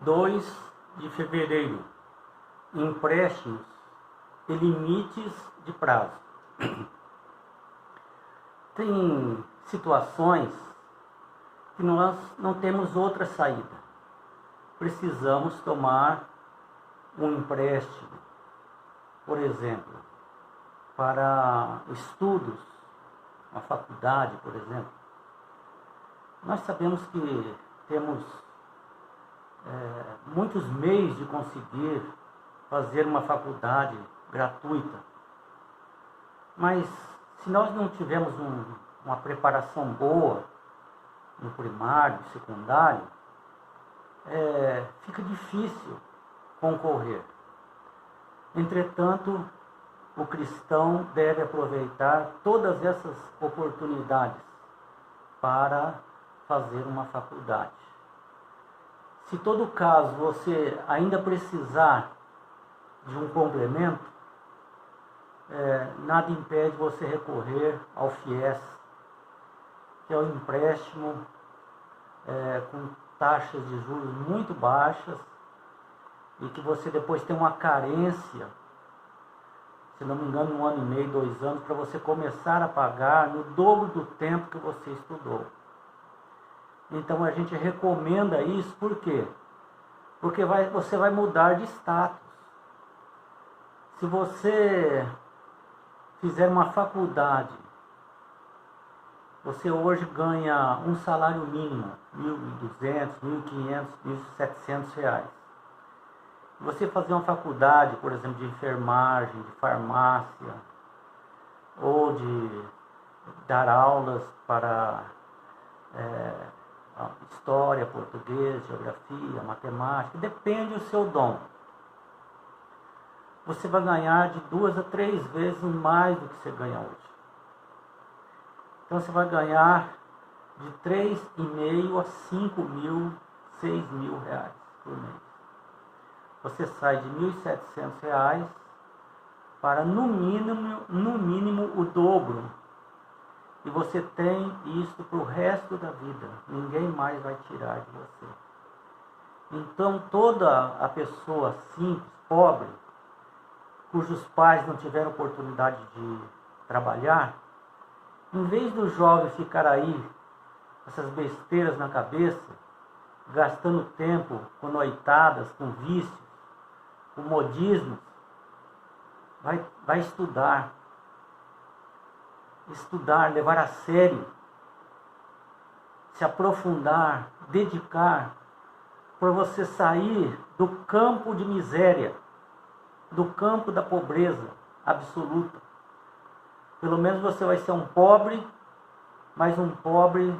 2 de fevereiro. Empréstimos e limites de prazo. Tem situações que nós não temos outra saída. Precisamos tomar um empréstimo, por exemplo, para estudos, uma faculdade, por exemplo. Nós sabemos que temos muitos meios de conseguir fazer uma faculdade gratuita, mas se nós não tivermos uma preparação boa no primário, secundário, fica difícil concorrer. Entretanto, o cristão deve aproveitar todas essas oportunidades para fazer uma faculdade. Se todo caso você ainda precisar de um complemento, nada impede você recorrer ao FIES, que é um empréstimo com taxas de juros muito baixas e que você depois tem uma carência, se não me engano, 1 ano e meio, 2 anos, para você começar a pagar no dobro do tempo que você estudou. Então a gente recomenda isso, por quê? Porque você vai mudar de status. Se você fizer uma faculdade, você hoje ganha um salário mínimo, R$ 1.200, R$ 1.500, R$ 1.700. Você fazer uma faculdade, por exemplo, de enfermagem, de farmácia, ou de dar aulas para história, português, geografia, matemática, depende do seu dom. Você vai ganhar de 2 a 3 vezes mais do que você ganha hoje. Então você vai ganhar de 3.500 a 5.000, 6.000 reais por mês. Você sai de R$ 1.700 para no mínimo o dobro. E você tem isso para o resto da vida. Ninguém mais vai tirar de você. Então toda a pessoa simples, pobre, cujos pais não tiveram oportunidade de trabalhar, em vez do jovem ficar aí, essas besteiras na cabeça, gastando tempo com noitadas, com vícios, com modismos, vai estudar, levar a sério, se aprofundar, dedicar, para você sair do campo de miséria, do campo da pobreza absoluta. Pelo menos você vai ser um pobre, mas um pobre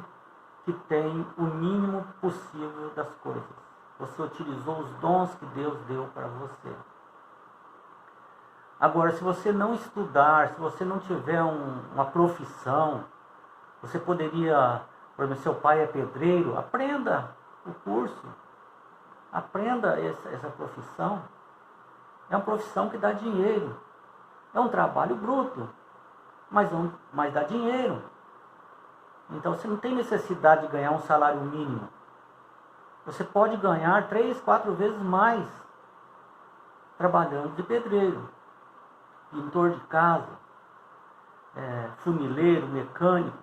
que tem o mínimo possível das coisas. Você utilizou os dons que Deus deu para você. Agora, se você não estudar, se você não tiver uma profissão, você poderia, por exemplo, seu pai é pedreiro, aprenda o curso, aprenda essa profissão. É uma profissão que dá dinheiro, é um trabalho bruto, mas dá dinheiro. Então você não tem necessidade de ganhar um salário mínimo. Você pode ganhar 3, 4 vezes mais trabalhando de pedreiro, pintor de casa, funileiro, mecânico.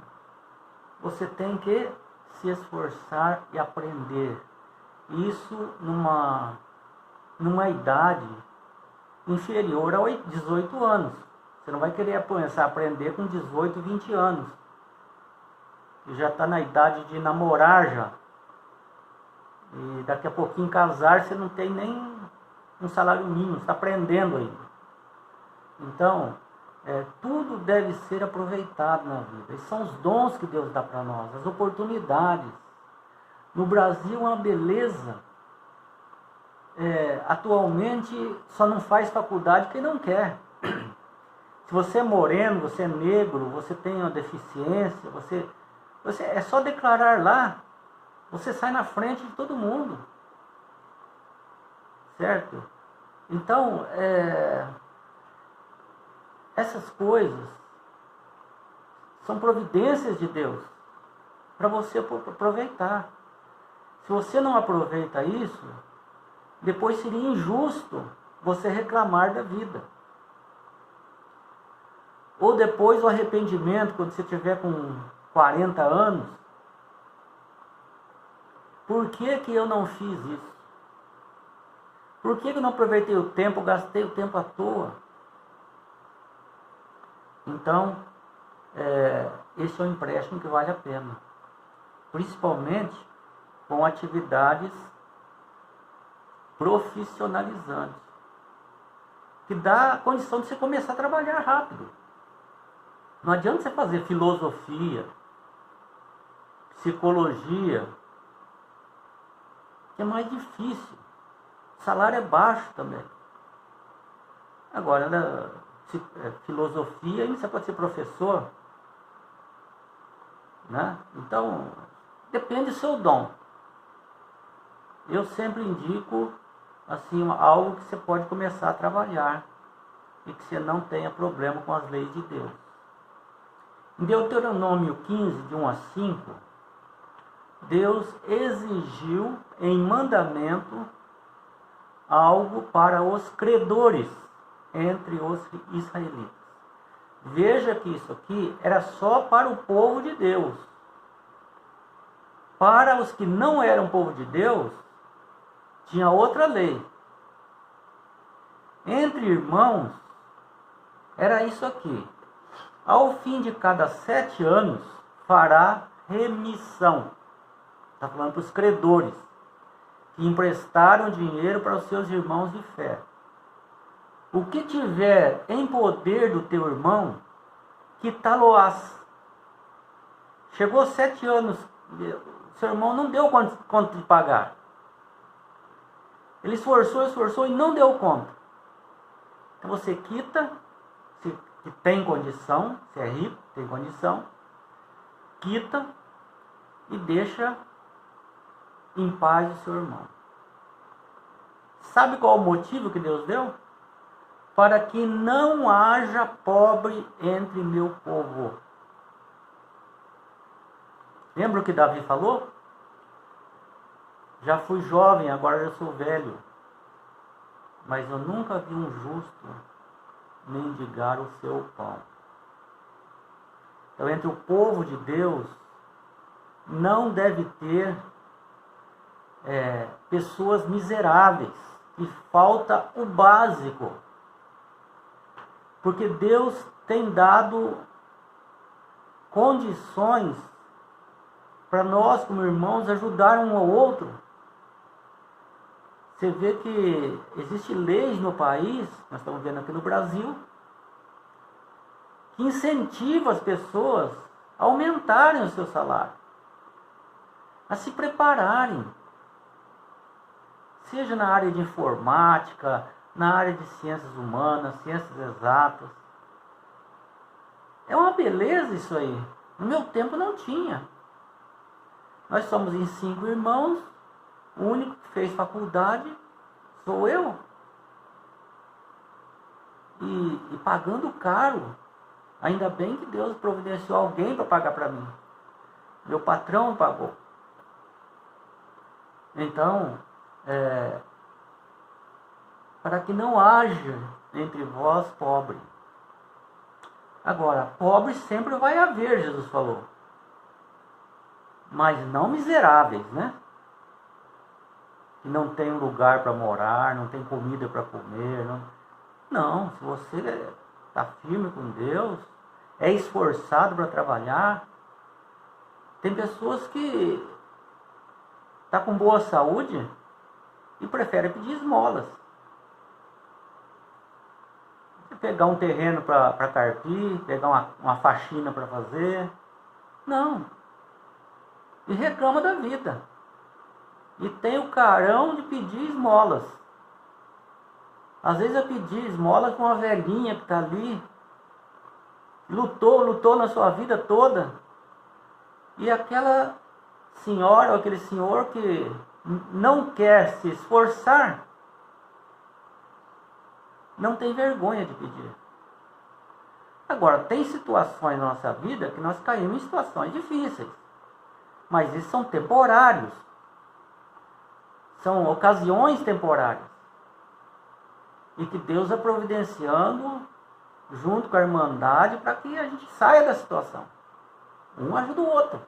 Você tem que se esforçar e aprender. Isso numa idade inferior a 18 anos. Você não vai querer começar a aprender com 18, 20 anos. E já está na idade de namorar já. E daqui a pouquinho casar, você não tem nem um salário mínimo, você está aprendendo ainda. Então, tudo deve ser aproveitado na vida. Esses são os dons que Deus dá para nós, as oportunidades. No Brasil é uma beleza. Atualmente só não faz faculdade quem não quer. Se você é moreno, você é negro, você tem uma deficiência, você é só declarar lá, você sai na frente de todo mundo. Certo? Então, essas coisas são providências de Deus para você aproveitar. Se você não aproveita isso, depois seria injusto você reclamar da vida. Ou depois o arrependimento, quando você tiver com 40 anos. Por que que eu não fiz isso? Por que que eu não aproveitei o tempo, gastei o tempo à toa? Então, esse é um empréstimo que vale a pena. Principalmente com atividades profissionalizantes. Que dá a condição de você começar a trabalhar rápido. Não adianta você fazer filosofia, psicologia, que é mais difícil. O salário é baixo também. Agora, filosofia, você pode ser professor, né? Então, depende do seu dom. Eu sempre indico assim, algo que você pode começar a trabalhar e que você não tenha problema com as leis de Deus. Em Deuteronômio 15, de 1 a 5, Deus exigiu em mandamento algo para os credores entre os israelitas. Veja que isso aqui era só para o povo de Deus. Para os que não eram povo de Deus, tinha outra lei. Entre irmãos, era isso aqui. Ao fim de cada 7 anos, fará remissão. Está falando para os credores, que emprestaram dinheiro para os seus irmãos de fé. O que tiver em poder do teu irmão, quitá-lo-ás. Chegou 7 anos, seu irmão não deu conta de pagar. Ele esforçou e não deu conta. Então você quita, se tem condição, se é rico, tem condição, quita e deixa em paz o seu irmão. Sabe qual o motivo que Deus deu? Para que não haja pobre entre meu povo. Lembra o que Davi falou? Já fui jovem, agora já sou velho. Mas eu nunca vi um justo mendigar o seu pão. Então, entre o povo de Deus, não deve ter pessoas miseráveis, que falta o básico. Porque Deus tem dado condições para nós, como irmãos, ajudar um ao outro. Você vê que existem leis no país, nós estamos vendo aqui no Brasil, que incentivam as pessoas a aumentarem o seu salário, a se prepararem, seja na área de informática, na área de ciências humanas, ciências exatas. É uma beleza isso aí. No meu tempo não tinha. Nós somos em 5 irmãos, o único que fez faculdade sou eu. E pagando caro. Ainda bem que Deus providenciou alguém para pagar para mim. Meu patrão pagou. Então, para que não haja entre vós pobre. Agora, pobre sempre vai haver, Jesus falou. Mas não miseráveis, né? Que não tem um lugar para morar, não tem comida para comer. Não, se você está firme com Deus, é esforçado para trabalhar. Tem pessoas que estão com boa saúde e preferem pedir esmolas. Você pegar um terreno para carpir, pegar uma faxina para fazer. Não. E reclama da vida. E tem o carão de pedir esmolas. Às vezes eu pedi esmola com uma velhinha que está ali. Lutou na sua vida toda. E aquela senhora ou aquele senhor que não quer se esforçar, não tem vergonha de pedir. Agora, tem situações na nossa vida que nós caímos em situações difíceis. Mas esses são temporários. São ocasiões temporárias. E que Deus está providenciando junto com a Irmandade para que a gente saia da situação. Um ajuda o outro.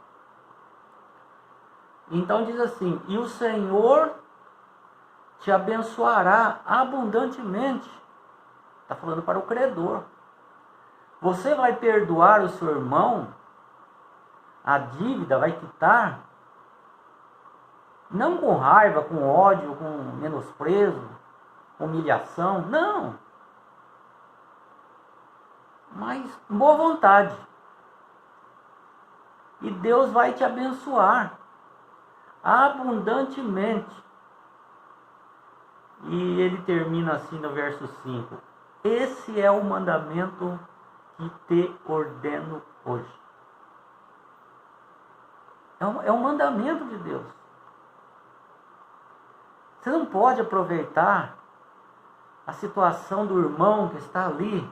Então diz assim: e o Senhor te abençoará abundantemente. Está falando para o credor. Você vai perdoar o seu irmão, a dívida vai quitar, não com raiva, com ódio, com menosprezo, humilhação, não. Mas boa vontade. E Deus vai te abençoar abundantemente. E ele termina assim no verso 5. Esse é o mandamento que te ordeno hoje. É um mandamento de Deus. Você não pode aproveitar a situação do irmão que está ali,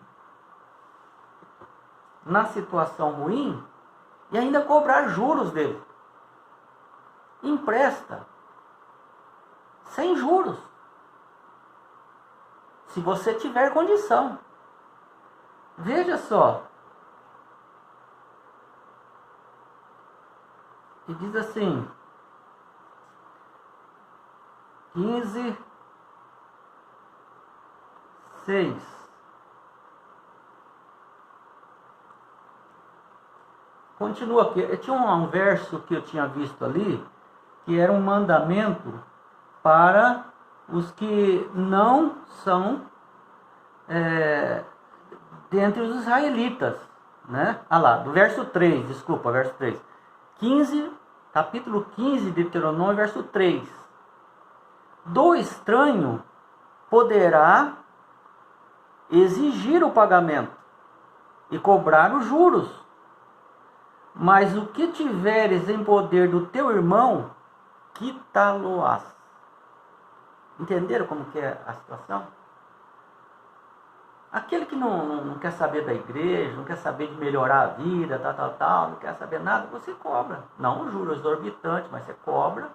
na situação ruim, e ainda cobrar juros dele. Empresta. Sem juros. Se você tiver condição. Veja só. E diz assim, 15:6. Continua aqui. Tinha um verso que eu tinha visto ali, que era um mandamento para os que não são dentre os israelitas, né? Ah lá, do verso 3, desculpa, verso 3. Capítulo 15 de Deuteronômio, verso 3. Do estranho poderá exigir o pagamento e cobrar os juros, mas o que tiveres em poder do teu irmão, quitá-lo-ás. Entenderam como que é a situação? Aquele que não quer saber da igreja, não quer saber de melhorar a vida, tal, não quer saber nada, você cobra. Não um juro exorbitante, mas você cobra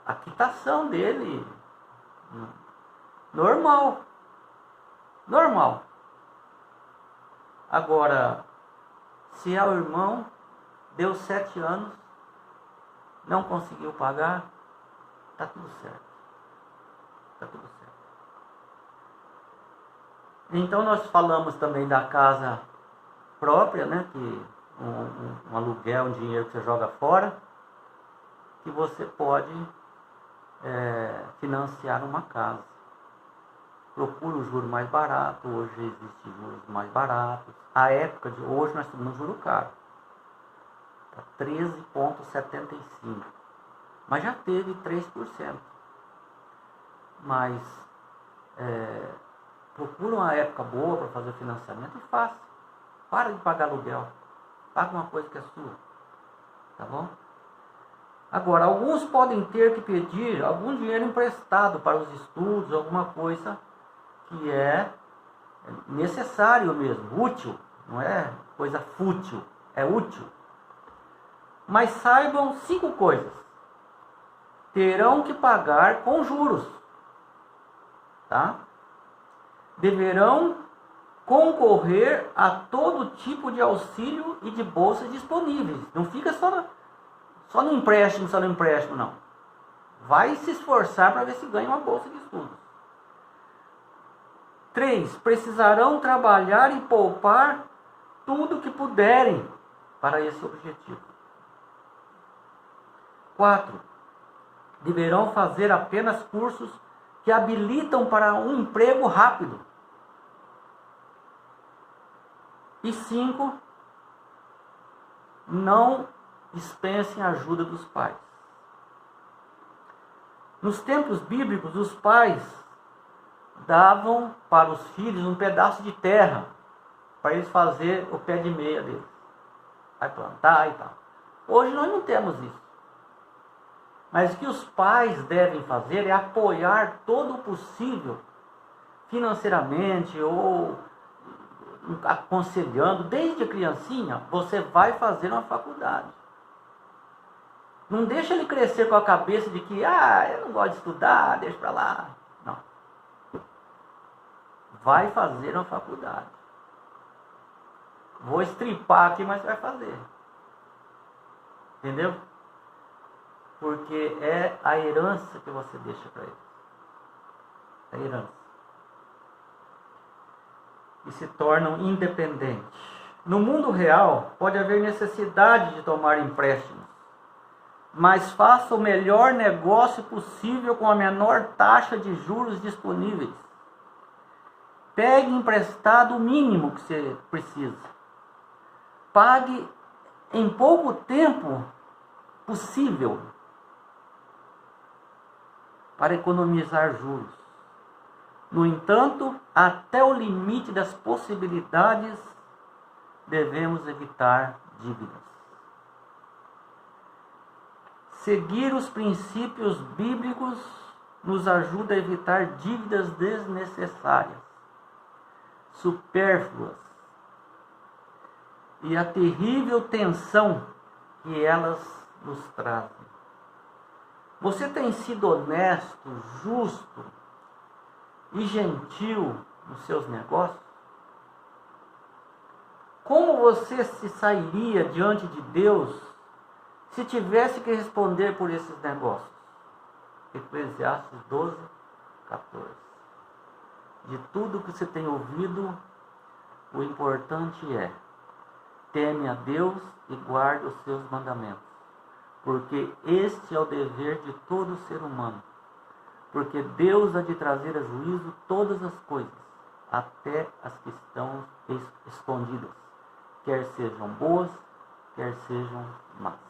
a quitação dele. Normal. Agora, se é o irmão, deu 7 anos, não conseguiu pagar, está tudo certo. Está tudo certo. Então nós falamos também da casa própria, né? Que um aluguel, um dinheiro que você joga fora, que você pode financiar uma casa. Procura o juro mais barato. Hoje existem juros mais baratos. A época de hoje nós estamos no juro caro. Está 13,75. Mas já teve 3%. Mas procura uma época boa para fazer o financiamento e faça. Para de pagar aluguel. Paga uma coisa que é sua. Tá bom? Agora, alguns podem ter que pedir algum dinheiro emprestado para os estudos, alguma coisa que é necessário mesmo, útil. Não é coisa fútil, é útil. Mas saibam 5 coisas. Terão que pagar com juros. Tá? Deverão concorrer a todo tipo de auxílio e de bolsas disponíveis. Não fica só no empréstimo, não. Vai se esforçar para ver se ganha uma bolsa de estudos. 3. Precisarão trabalhar e poupar tudo que puderem para esse objetivo. 4. Deverão fazer apenas cursos que habilitam para um emprego rápido. E 5. Não dispensem a ajuda dos pais. Nos tempos bíblicos, os pais davam para os filhos um pedaço de terra para eles fazer o pé de meia deles. Vai plantar e tal. Hoje nós não temos isso. Mas o que os pais devem fazer é apoiar todo o possível financeiramente ou aconselhando. Desde a criancinha, você vai fazer uma faculdade. Não deixa ele crescer com a cabeça de que, eu não gosto de estudar, deixa pra lá. Não. Vai fazer uma faculdade. Vou estripar aqui, mas vai fazer. Entendeu? Porque é a herança que você deixa para eles. A herança. E se tornam independentes. No mundo real, pode haver necessidade de tomar empréstimos, mas faça o melhor negócio possível com a menor taxa de juros disponíveis. Pegue emprestado o mínimo que você precisa. Pague em pouco tempo possível para economizar juros. No entanto, até o limite das possibilidades, devemos evitar dívidas. Seguir os princípios bíblicos nos ajuda a evitar dívidas desnecessárias, supérfluas, e a terrível tensão que elas nos trazem. Você tem sido honesto, justo e gentil nos seus negócios? Como você se sairia diante de Deus se tivesse que responder por esses negócios? Eclesiastes 12, 14. De tudo que você tem ouvido, o importante é: teme a Deus e guarde os seus mandamentos, porque este é o dever de todo ser humano. Porque Deus há de trazer a juízo todas as coisas, até as que estão escondidas, quer sejam boas, quer sejam más.